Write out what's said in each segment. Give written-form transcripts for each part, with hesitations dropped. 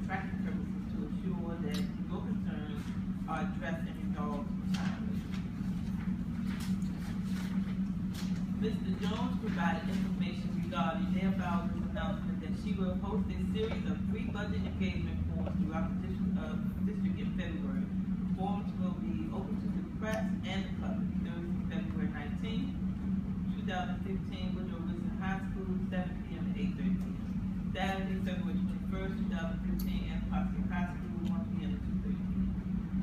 tracking purposes to ensure that your concerns are addressed and resolved timely. Mr. Jones provided information regarding Mayor Bowser's announcement that she will host a series of free budget engagement forums throughout the district in February. Forums will be open to the press and the public. Thursday, February 19th, 2015, Woodrow Wilson High School, 7 p.m. to 8:30 p.m. Saturday, February 21st, 2015, and Potsdam High School, 1 p.m. to 2:30 p.m.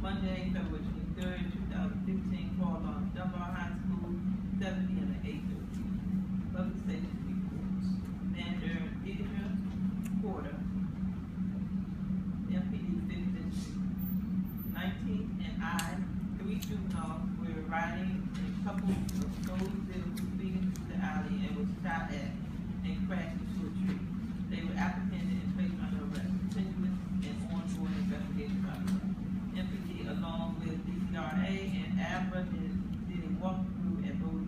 Monday, February 23rd, 2015, Paul Lawrence Dunbar High School, 7 p.m. to 8:30 p.m. Public safety reports. Commander Deidre Porter, MPD 5th District, 19th and I, 3 juveniles were riding a couple of stolen vehicles speeding through the alley and was shot at and crashed into a tree. They were apprehended and placed under arrest. Continuous and ongoing investigation by the MPD along with DCRA and ABRA did a walkthrough at both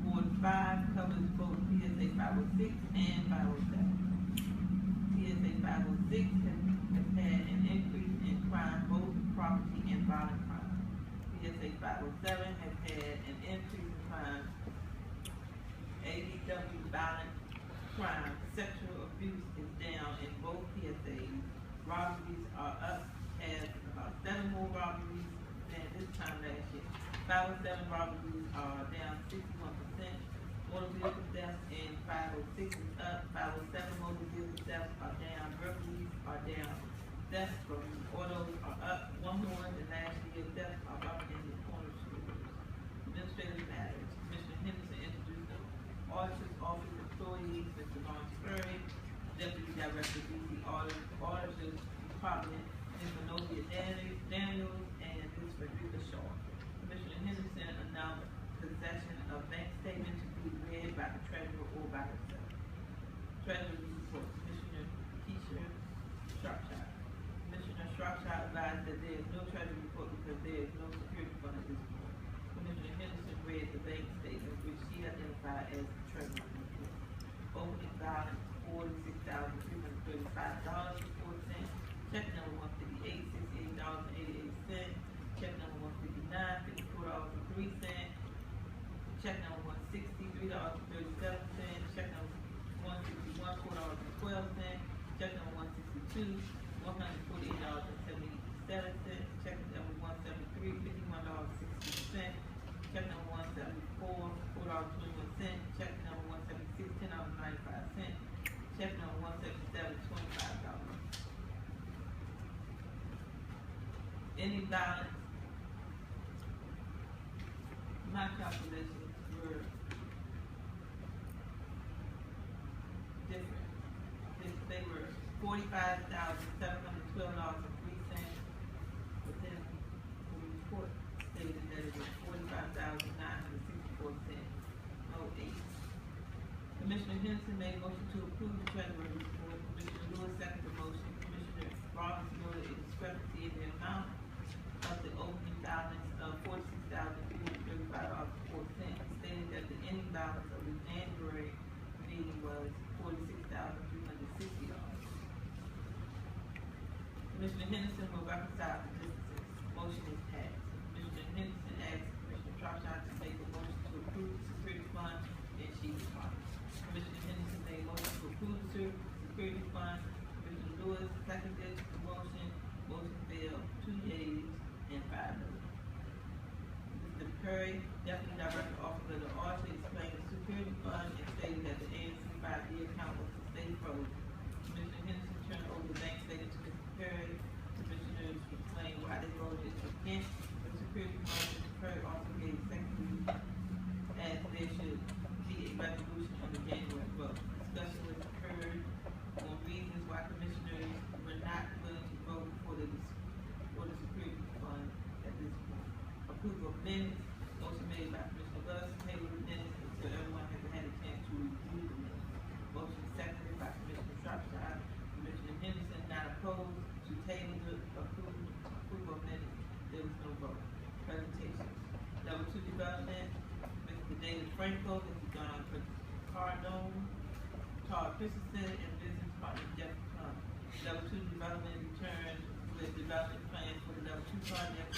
Ward 5 covers both PSA 506 and 507. PSA 506 has had an increase in crime, both property and violent crime. PSA 507 has had an increase in crime, ADW violent crime. Sexual abuse is down in both PSAs. Robberies are up, has about 7 more robberies than this time last year. 507 robberies are down 61%. Motor vehicle deaths in 506 is up. 507 motor vehicle deaths are down. Burglaries are down. Deaths from autos are up. 1 more than last year. Deaths are up in the corner stores. Administrative matters. Commissioner Henderson introduced the Auditor's Office employees, Mr. Lawrence Curry, Deputy Director DC Auditor's Department, Ms. Manovia Daniels, and Ms. Frederica Shaw. Commissioner Henderson announced possession of bank statements to be read by the treasurer or by herself. Treasury report. Commissioner Keisha Shropshire. Commissioner Shropshire advised that there is no treasury report because there is no security fund at this point. Commissioner Henderson read the bank statement, which she identified as the treasury report. Opening balance $46,335.04. Check number 158, $68.88. Check number 159, $54.03. Check number 160, $3.37. Check number 161, $4.12. Check number 162, $148.77. Check number 173, $51.60. Check number 174, $4.21. Check number 176, $10.95. Check number 177, $25. Any balance? My calculations were different. They were $45,712.03, but then the report stated that it was $45,964.08. Commissioner Henderson made a motion to approve the treasury report. Commissioner Lewis seconded the motion. Commissioner Roberts noted a discrepancy in the amount of the opening balance of $46,335.04, stated that the ending balance of the January meeting was $46,360. Commissioner Henderson will reconcile the differences. Motion is passed. Commissioner Henderson asked Commissioner Shropshire to make a motion to approve the security fund, and she responded. Commissioner Henderson made a motion to approve the security fund. Commissioner Lewis seconded the motion. Motion failed, 2 yeas and 5 noes. Mr. Curry, Deputy Director, Office of the Auditor, explained the security fund and stated that the ANC 5-year account was to stay frozen. Commissioner Henderson turned over the bank statement to Mr. Curry. Commissioners explained why they voted against the security fund. Mr. Curry also gave secondary as there should be a resolution on the January vote. Discussion was occurred on reasons why commissioners were not willing to vote for the security fund at this point. Approval of minutes. Motion made by Commissioner Lewis, table the minutes until everyone has had a chance to review the minutes. Motion seconded by Commissioner Shropshire. Commissioner Henderson not opposed to table the approval of minutes. There was no vote. Presentations. Level 2 development. Mr. David Franco, Mr. John Cardone, Todd Christensen, and business partner Jeff Plum. development plans for the level 2 project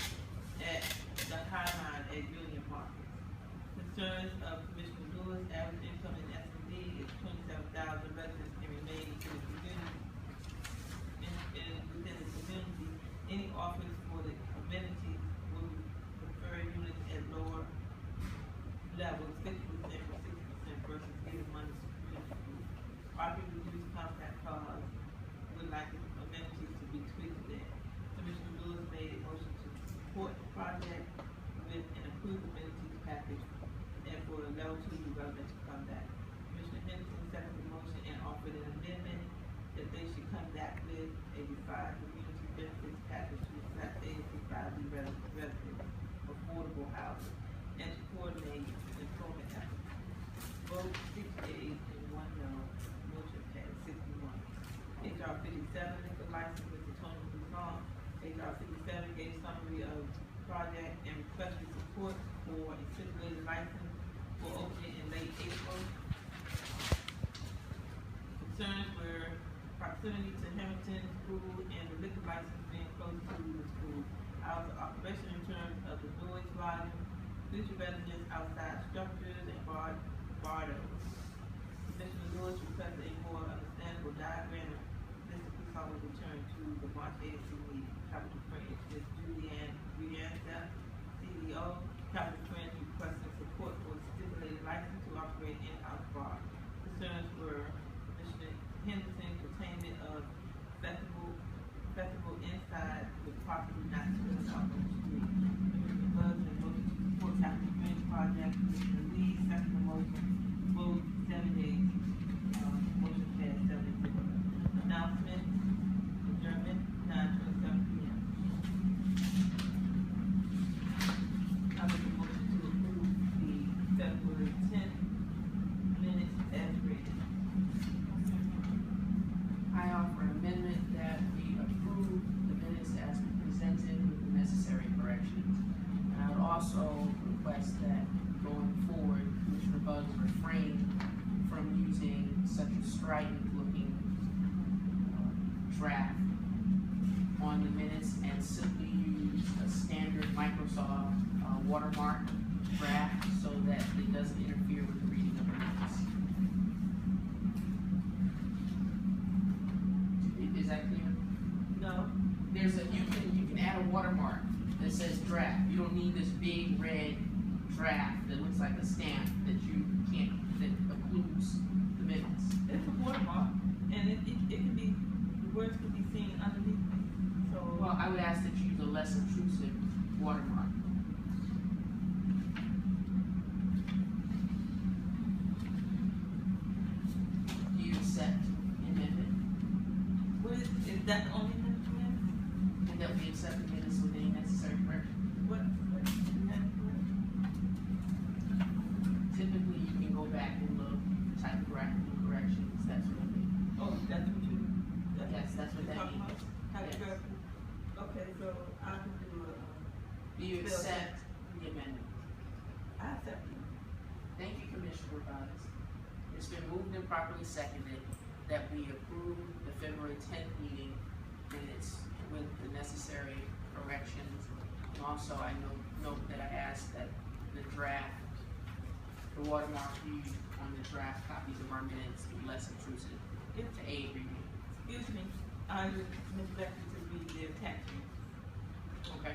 at the High Line at Union Market. Concerns of Commissioner Lewis, average income in S&D is 27,000. Residents can remain within the community. Within the community, any offers for the amenities will prefer units at lower levels, 50% or 60% versus giving money to community groups. Property use compact cars would like the amenities to be tweaked there. Commissioner Lewis made a motion to support the project with an approved amenities package and for the level 2 development to come back. Commissioner Henderson seconded the motion and offered an amendment that they should come back with a revised community benefits package to reflect ANC 5B residents, affordable housing, and to coordinate employment efforts. Vote 6 yeas and 1 no. Motion passed 6-1. HR 57, liquor license, Mr. Tony Broussard. HR 57 gave summary of project and requested support for a stipulated license for opening in late April. Concerns were proximity to Hamilton School and the liquor license being close to the school. Hours of operation in terms of the noise volume, future residents outside structures, and bardos. Commissioner Lewis requested a more understandable diagram of this will return to the March ANC meeting. Capital Friends, Ms. Julianne Brianza, CEO. Capital Friends requesting support for stipulated license to operate in-house bar. Concerns were Commissioner Henderson containment of festival inside with property not spilled out on the street. Commissioner Buzz made motion to support Capital Friends project. Commissioner Lee second motion. Vote 7 days. Motion passed 7-0. Announcement. Adjournment 9:27 p.m. I make a motion to approve the February 10th minutes as written. I offer an amendment that we approve the minutes as presented with the necessary corrections. And I would also request that going forward, Commissioner Buggs refrain from using such a strident looking draft on the minutes and simply use a standard Microsoft watermark draft so that it doesn't interfere with the reading of the minutes. Is that clear? No. There's a you can add a watermark that says draft. You don't need this big red draft that looks like a stamp that occludes the minutes. It's a watermark, and it can be, the words can be seen underneath it. So, Well, I would ask that you use a less intrusive watermark. Do you accept the amendment? what is that the only thing? And that we accept the minutes with any necessary correction? What is that? Typically, you can go back and look, type graphical corrections, that's what I mean. Oh, that's what you, Yes, that's what that talking means. about? Yes. Okay, so I can do Do you Bill, accept the amendment? I accept it. Thank you, Commissioner Rivas. It's been moved and properly seconded that we approve the February 10th meeting minutes with the necessary corrections. And also, I note that I asked that the draft, the watermark used on the draft copies of our minutes be less intrusive to aid review. Excuse me, I neglected to read the attachment. Okay.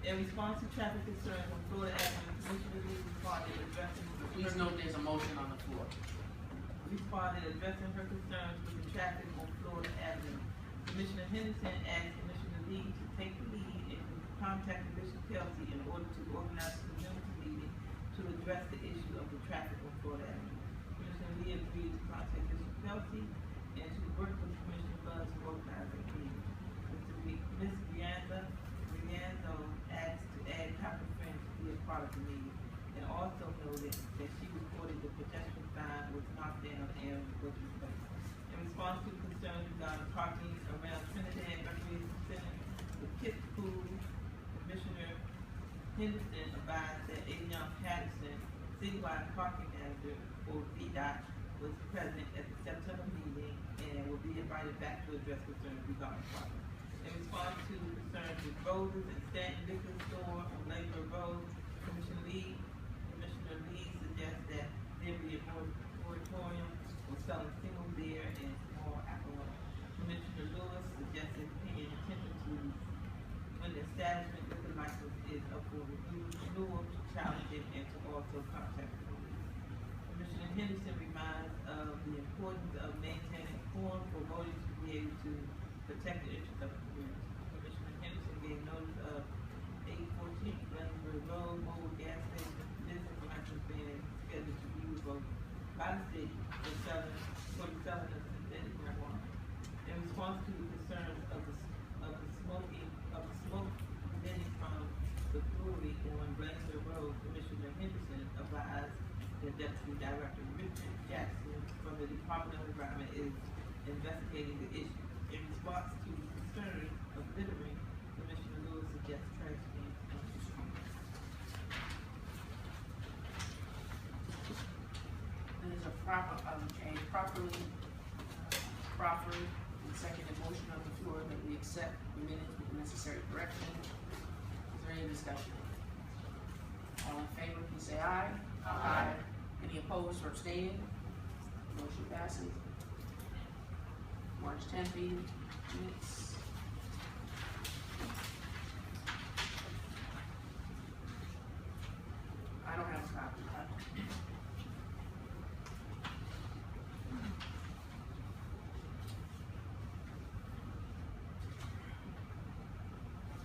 In response to traffic concerns on Florida Avenue, Commissioner Lee responded addressing. Please note there's a motion on the floor. Responded addressing her concerns with the traffic on Florida Avenue. Commissioner Henderson asked Commissioner Lee to take the lead and contact Bishop Kelsey in order to organize a community meeting to address the issue of the traffic on Florida Avenue. Commissioner Lee agreed to contact Bishop Kelsey and to work with Commissioner Buzz to organize a meeting. Ms. Brianza asked to add Capital Friends to be a part of the meeting, and also noted that she reported the pedestrian sign was knocked down and was replaced. In response to concerns regarding parking around Trinidad Recreation Center, the kids pool, Commissioner Henderson advised that Young Patterson, citywide parking manager for VDOT, was present at the September meeting and will be invited back to address concerns regarding parking. In response to concerns with Roses and Stanton Liquor Store on Labour Road, Commissioner Lee suggests that there be a moratorium on selling single beer and small alcohol. Commissioner Lewis suggested paying attention to when the establishment liquor license is up for renewal, to challenge it, and to also contact the police. Commissioner Henderson reminds of the importance of maintaining quorum for voters to be able to protect the interests of the community. Commissioner Henderson gave notice of 814 Glennsburg Road mobile gas station business license being scheduled to be revoked by the city for the selling of synthetic marijuana. In response to the concerns of the smoke emitting from the brewery on Glennsburg Road, Commissioner Henderson advised that Deputy Director Richard Jackson from the Department of Environment is investigating the issue. In response to the concern of littering, Commissioner Lewis suggests trash cans on the street. There's a properly proffered and seconded motion on the floor that we accept the minutes with the necessary correction. Is there any discussion? All in favor, please say aye. Aye. Any opposed or abstaining? Motion passes. March 10th meeting minutes. I don't have a copy.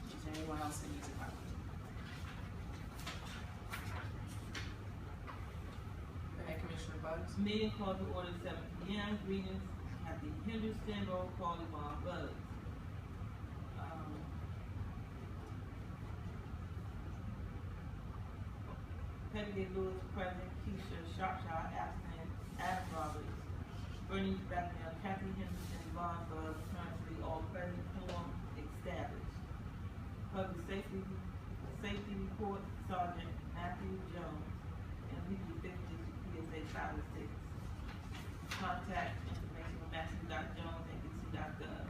Is there anyone else that needs a copy? Go ahead, Commissioner Bugs. Meeting called to order 7 p.m. Greetings, Kathy Henderson, roll call, Yvonne Bugs. Pettigay Lewis present, Keisha Shropshire absent, Adam Roberts, Bernice Becknell, Kathy Henderson, Yvonne Bugs, currently all present, form established. Public safety report, Sergeant Matthew Jones, and legal victims to PSA 5 and 6. Contact information from Matthew.Jones and DC.gov.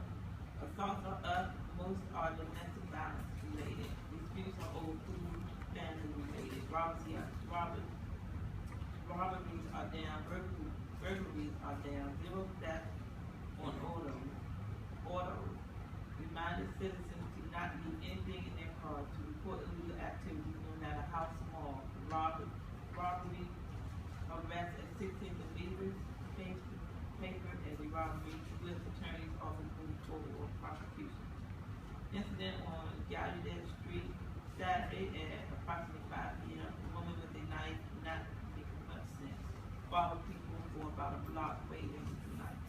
Assaults are up, most are domestic violence related. Disputes are old food, family related. Robberies are down, burglaries are down, 0 theft on autos. Reminded citizens to not leave anything in their car, to report illegal activities no matter how small. Robbery, arrest at 16 believers, paper as a robbery, with attorneys often moved forward or prosecution. Incident on Gallaudet Street, Saturday at approximately 5 p.m. A woman with a knife, not making much sense, followed people for about a block waiting for night.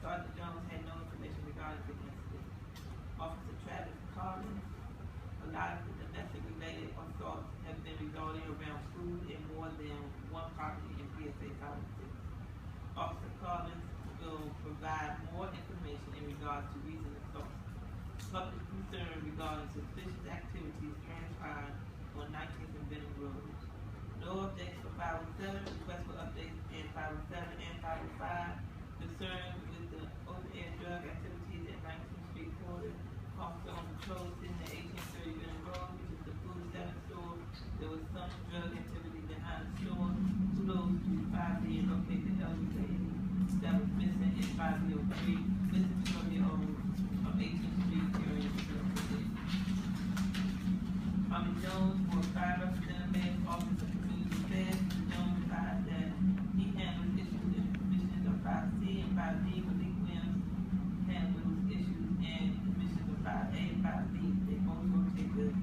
Sergeant Jones had no information regarding the incident. Officer Travis Collins, a lot of the domestic related assaults have been resolving around food in more than one property in PSA 5 and 6. Officer Collins will provide more information in regards to recent assaults. Public concern regarding suspicious activities transpired on 19th and Benning Road. No updates for 507, request for updates in 507 and 505. Concern with the open air drug activities at 19th Street Quarter. Officer on patrol sitting at 1830 Benning Road, which is the food 7 store. There was some drug activity behind the store. Kudos to 5 being located elderly lady that was missing in 503, missing 12-year-old from 18th Street area. Tommy Jones for 5 representative office of community affairs. Jones advised that he handles issues in commissions of 5C and 5D. Malik Williams handles issues in commissions of 5A and 5B. They both rotate with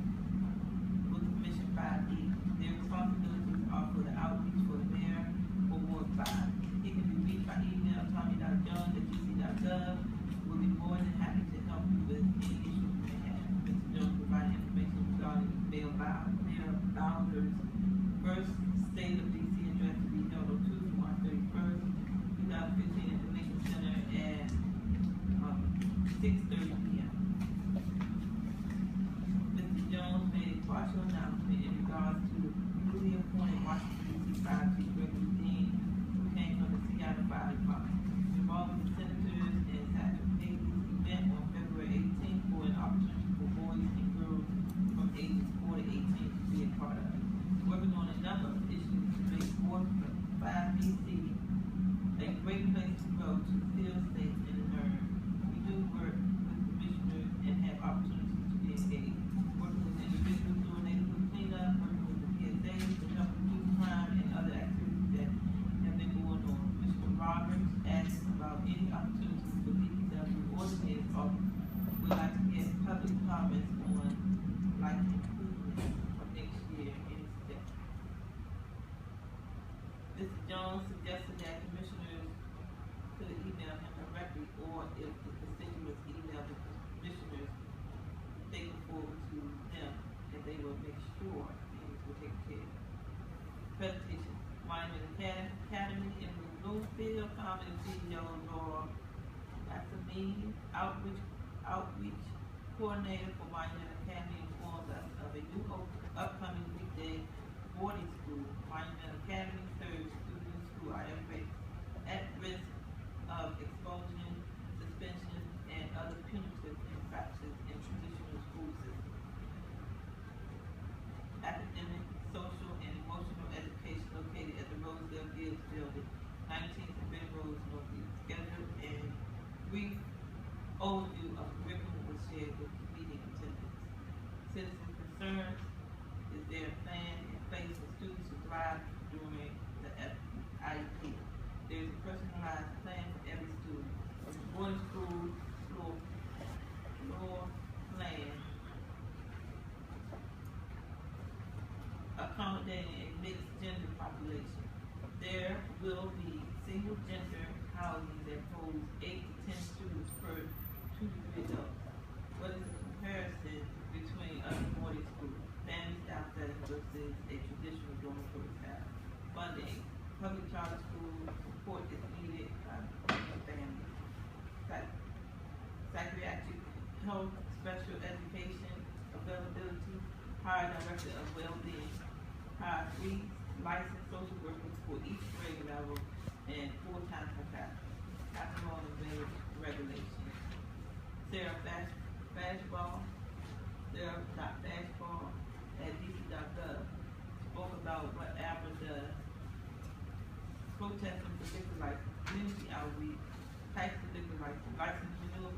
commission 5E. Their responsibilities are for the outreach for the mayor for Ward 5. He can be reached by email, tommy.jones@gc.gov. We'll be more than happy to help you with any issues you may have. Mr. Jones provided information regarding mayor Bowser's first state of DC address to be held on Tuesday, March 31st, 2015 at the Lincoln Center at 6:30 p.m. Mr. Jones made a partial announcement in regards to the newly appointed Washington DC 5 Chief Regular Dean who came from the Seattle Fire Department, involving the senators and Patrick Higgins event on February 18th for an to feel safe and learn. We do work with commissioners and have opportunities to be engaged. Working with individuals doing neighborhood cleanup, working with the PSA to help reduce crime and other activities that have been going on. Commissioner Roberts asked about any opportunities for DPW or the mayor's office. We'd like to get public comments on like improvements for next year in the state. Mr. Jones suggested that commissioners could email him directly, or if the constituents email the commissioners, they can forward to them, and they will make sure things will take care of. Presentation, Monument Academy in Bloomfield, Common CEO Laura Lassamine, outreach coordinator for Monument Academy, informed us of a new upcoming weekday boarding school. Monument Academy serves students who are at risk of expulsion, suspension, and other punitive infractions in traditional school systems. Academic, social, and emotional education located at the Rosedale Fields Building, 19th and Ben Rose Northeast. Schedule and brief overview of curriculum was shared with meeting attendants. Citizen concerns: is there a plan in place for students to thrive during the IEP? There is a personalized plan for every student. Boarding school floor plan accommodating a mixed gender population. There will be single gender housing that holds 8 to 10 students per 2 to 3 adults. What is the comparison between other boarding schools, family style settings versus a traditional dormitory style? Funding: public charter school support is needed by families. Psychiatric health, special education availability, hire director of well-being, hire 3 licensed social workers for each grade level and full-time capacity. Alcohol and beverage regulations. Sarah Fashball at DC.gov spoke about what ABRA does. Protesting for liquor license, community outreach, types of liquor license renewal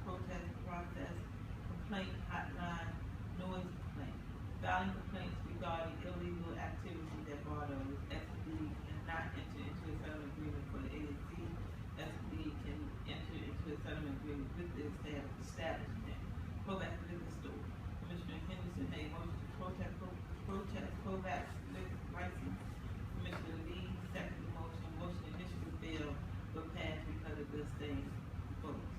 protest process, complaint hotline, noise complaint, filing complaints regarding illegal activity that bothers SB and not enter into a settlement agreement for the ANC. SB can enter into a settlement agreement with the establishment. Kovacs liquor store. Commissioner Henderson made motion to protest Kovacs liquor license. Commissioner Lee seconded the motion. Motion initially failed but passed because of the same votes.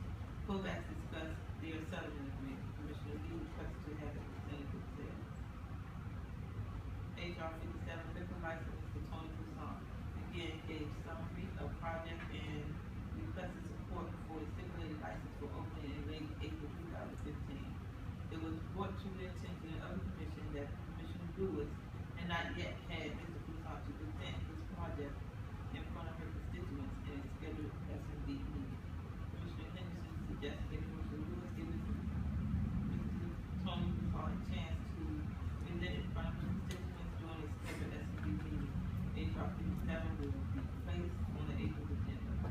Kovacs discussed their settlement agreement. Commissioner Lee requested to have it presented to the sale. HR 57 liquor license for Tony Poussin. Again, gave summary of project and requested support for a stipulated license for opening in late April 2015. It was brought to the attention of the commission that Commissioner Lewis had not yet had Mr. Poussin to present his project in front of her constituents in a scheduled S&D meeting. Commissioner Henderson suggested that Commissioner Lewis give Mr. Tony Poussin a chance to present in front of his constituents during a scheduled S&D meeting. HR 57 will be placed on the April agenda.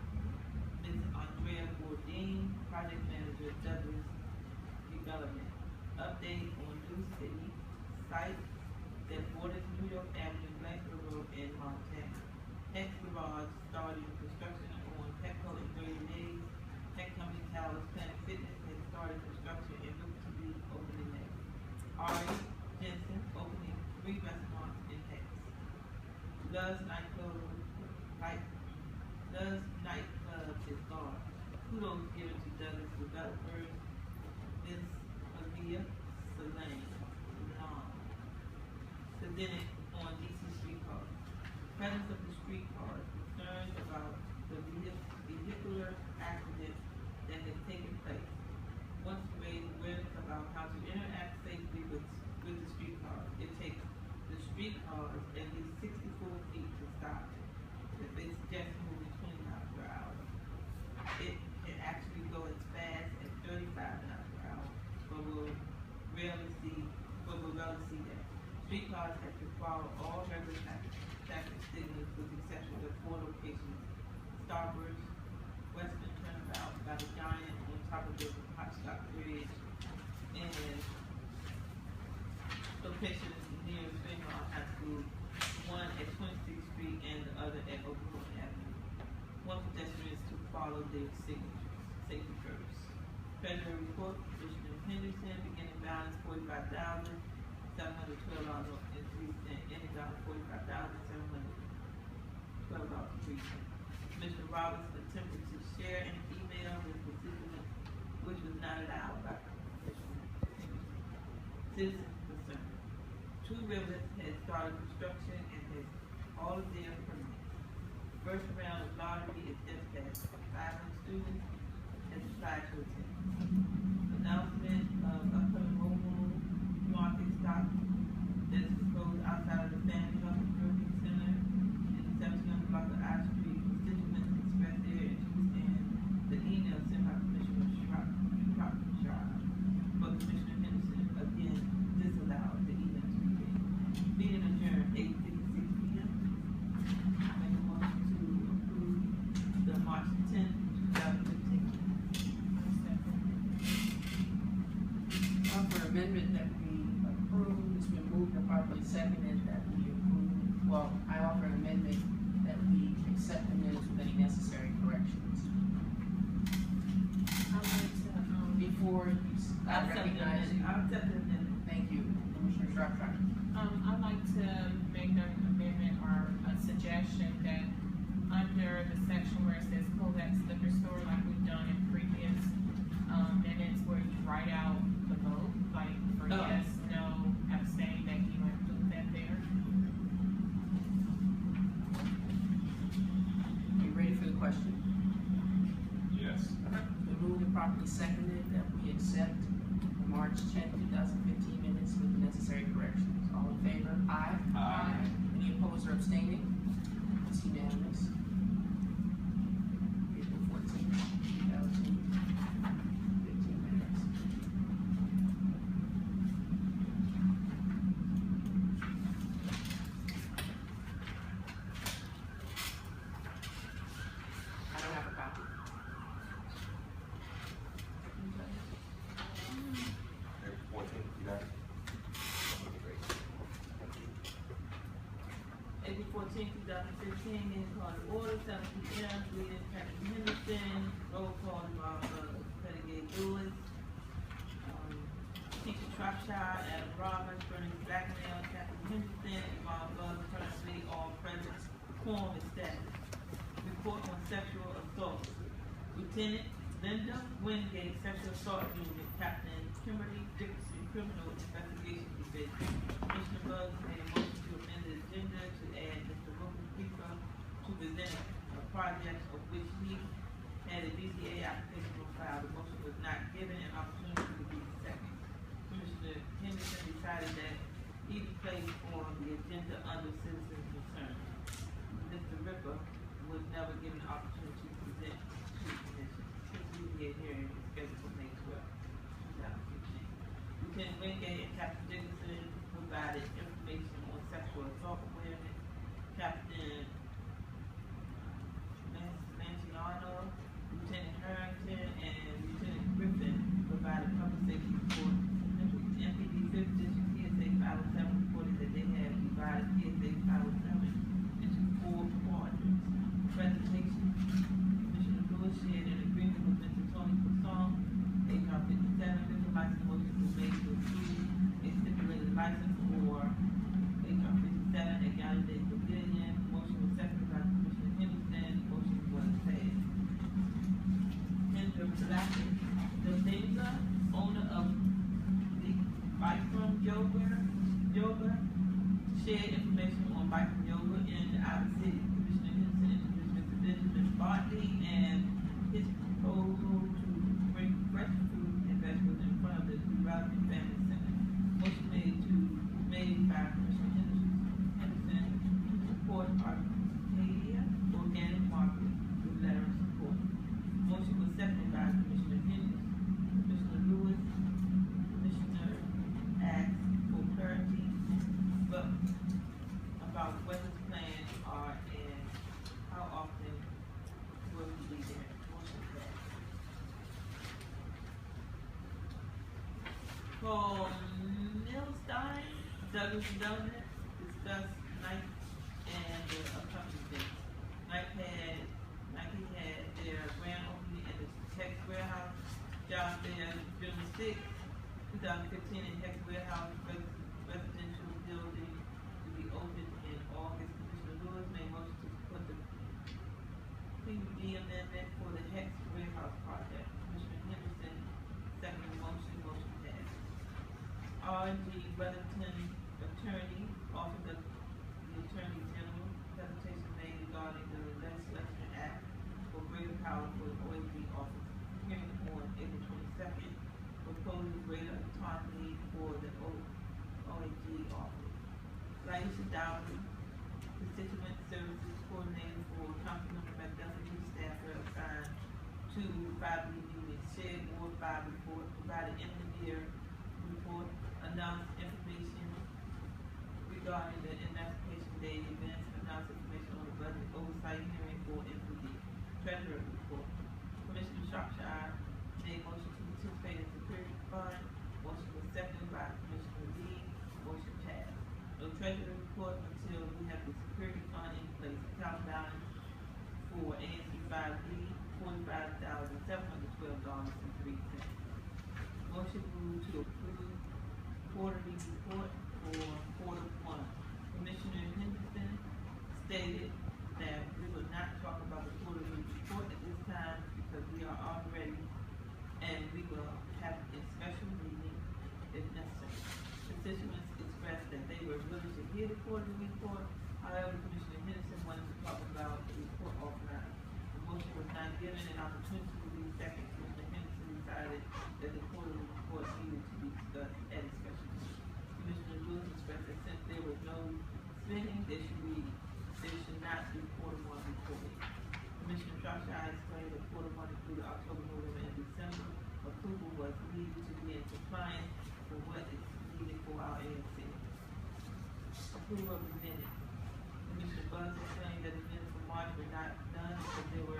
Ms. Andrea Bourdin, Project Manager, Douglas Development. Update on new city site that borders New York Avenue, Blanford Road, and Montana. Hex Garage starting construction on Petco in 30 days. Tech Company Towers Planet Fitness has started construction and looks to be opening next. Ari Jensen opening 3 restaurants in Hex. Love's nightclub is gone. Kudos given to Douglas developers. Ms. Maria Salane presented on DC streetcars. Presence of the streetcars, concerns about the vehicular accidents that have taken place. Wants to raise awareness about how to interact safely with the streetcars. It takes the streetcars at least 64 feet to stop. If they suggest moving 20 miles per hour, it can actually go as fast as 35 miles per hour, but we'll rarely see that. Streetcars have to follow all regular traffic signals with the exception of 4 locations: Starburst, and locations near Springmont High School, one at 26th Street and the other at Oklahoma Avenue. Want pedestrians to follow their signatures. Safety first. Treasury report, Commissioner Henderson, beginning balance $45,712.03, ending balance $45,712.03. Commissioner Robinson attempted to share an email with participants, which was not allowed by Commissioner Henderson. Citizen concern. Two Rivers has started construction and has all of their permits. First round of lottery is just passed. 500 students has applied to attend. Announcement of upcoming mobile market stop that is proposed outside of the Family Health and Therapy Center in the 1700 block of I Street. Constituents expressed their interest in the email sent by Commissioner Shropshire. But Commissioner Henderson again disallowed the email to be read. Meeting adjourned 8:56 p.m. Make a motion to approve the March 10th, 2015. For amendment that we approve, it's been moved and properly seconded that we approve, well, I offer an amendment that we accept the minutes with any necessary corrections. I'd like to, Before you, I recognize you. I'll accept the amendment. Thank you, Commissioner Shropshire. I'd like to make an amendment or a suggestion that under the section where it says Kovacs Liquor Store, like we've done in previous, minutes where you write out the vote, like for Oh. yes, no, abstain, that you include that there. Are you ready for the question? Yes. Been moved and properly seconded that we accept the March 10th, 2015 minutes with the necessary corrections. All in favor? Aye. Aye. Any opposed or abstaining? It's unanimous. April 14th, 2015 minutes. I don't have a copy. April 14th, you got it? Great. April 14th, 2015, meeting called to order, 7 p.m. Leading Patrick Henderson, roll call Pettigay Lewis, Teacher Shropshire, Adam Roberts, Bernie Blackmail, Catherine Henderson, Yvonne Love, currently all present, quorum established. Report on sexual assault. Lieutenant Linda Wingate, Sexual Assault Unit, Captain Kimberly Dixon, Criminal Investigation Division. Commissioner Buggs made a motion to amend the agenda to add Mr. Wilson Pico to present a project of which he had a BCA application on file. The motion was not given an opportunity to be second. Commissioner Henderson decided that he be placed on the agenda under citizen concern. Mr. Ripper was never given an opportunity to present to the commission. His BCA hearing is scheduled for May 12th, 2015. Lieutenant Wingate and Captain Dickinson provided information on sexual assault awareness. Captain Manciano, Lieutenant Harrington, and Lieutenant Griffin provided public safety report. MPD 5th District PSA 507 reported that they had divided PSA 507 into 4 quadrants. Presentation. Commissioner Lewis shared an agreement with Mr. Tony Poisson, HR 57, liquor license motion was made to approve a stipulated license for HR 57 at Gallaudet Pavilion. Motion was seconded by Commissioner Henderson. Motion was passed. Kendra Blackett, the Danger, owner of the Bikram Yoga, shared information on Bikram Yoga in our city. Commissioner Henderson introduced Mr. Benjamin Bartley and his proposal to bring fresh fruit and vegetables in front of the Development Family Center. Motion made by Commissioner Henderson to support Arcadia Organic Market with letter of support. Motion was seconded by Commissioner Henderson. Commissioner Lewis, Commissioner asked for clarity about what For Millstein, Douglas Development, discuss Nike and the upcoming events. Nike had their grand opening at the Hex Warehouse job fair, June 6, 2015, in Hex Warehouse residential building to be opened in August. Commissioner Lewis made motion to support the PUD amendment for the Hex Warehouse project. Commissioner Henderson seconded the motion passed. R&D Weatherton attorney, Office of the Attorney General, presentation made regarding the Legislation Act for greater power for the OAG office, hearing on April 22nd, proposing greater autonomy for the OAG office. Laisha Dowdy, constituent services coordinator for Councilmember McDuffie, staffer assigned to 5B meeting, shared Ward 5 report, provided end of year report, announced information regarding the emancipation day events, announced information on the budget oversight hearing for MPD, treasurer report. Commissioner Shropshire made motion to participate in security fund, motion was seconded by Commissioner Lee, motion passed. No treasurer report until we have the security fund in place. Account balance for ANC 5B, $45,712.03. Motion moved to approve quarterly report for quarter 1. Commissioner Henderson stated that we will not talk about the quarterly report at this time because we are already, and we will have a special meeting if necessary. Constituents expressed that they were willing to hear the quarterly report. However, Commissioner Henderson wanted to talk about the report offline. The motion was not given an opportunity to be second. Commissioner Henderson decided that the quarterly report needed to be discussed at a special meeting. Commissioner Lewis expressed that since there was no spending, there should not be quarter 1 reported. Commissioner Shropshire explained that quarter 1 included October, November, and December. Approval was needed to be in compliance for what is needed for our ANC. Approval of the minutes. Commissioner Buzz explained that the minutes for March were not done because there were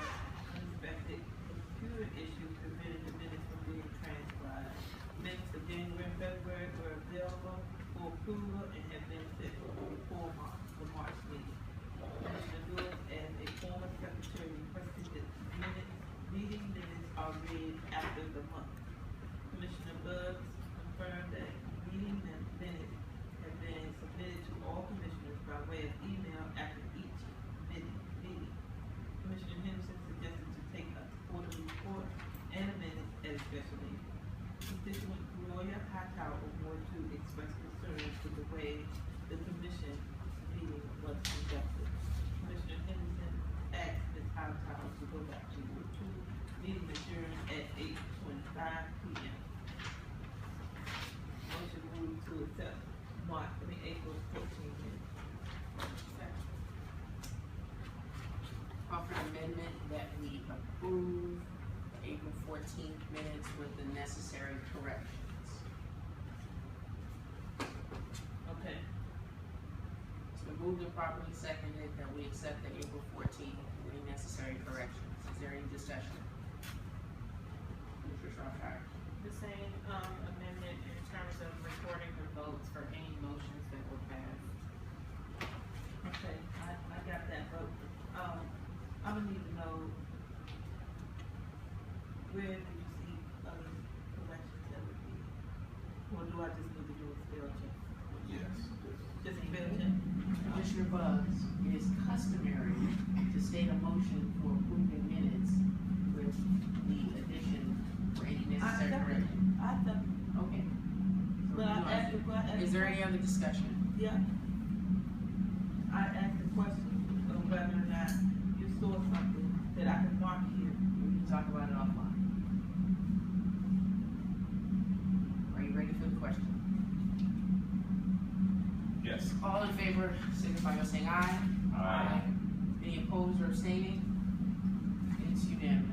unexpected computer issues preventing the minutes from being transcribed. Minutes of January and February were available for approval and have been sent before the March meeting. Commissioner Lewis, as a former secretary, requested that meeting minutes are read after the month. Commissioner Buzz confirmed that meeting minutes have been submitted to all commissioners by way of email after each meeting. Commissioner Henderson suggested to take a quarterly report and a minute at a special meeting. Constituent Gloria Hightower awarded to express concerns with the way the commission meeting was conducted. Commissioner Henderson asked Ms. Hightower to go back to Ward 2, meeting adjourned at 8:25 p.m. Motion moved to accept April 14th minutes. Offer amendment that we approve April 14th minutes with the necessary corrections. Okay. It's been moved and properly seconded that we accept the April 14th with any necessary corrections. Is there any discussion? Mr. Shropshire. The same, amendment in terms of recording the votes for any motions that were passed. Okay, I got that vote. I'm gonna need to know, where did you see other corrections that would be, or do I just need to do a spell check? Yes. Just a spell check? Commissioner Buzz, it is customary to state a motion for approving minutes with the addition for any necessary correction. Okay. So But I asked the question. is there any other discussion? Yeah. I asked the question of whether or not you saw something that I can mark here. We can talk about it offline. Are you ready for the question? Yes. All in favor, signify by saying aye. Aye. Any opposed or abstaining? It's unanimous.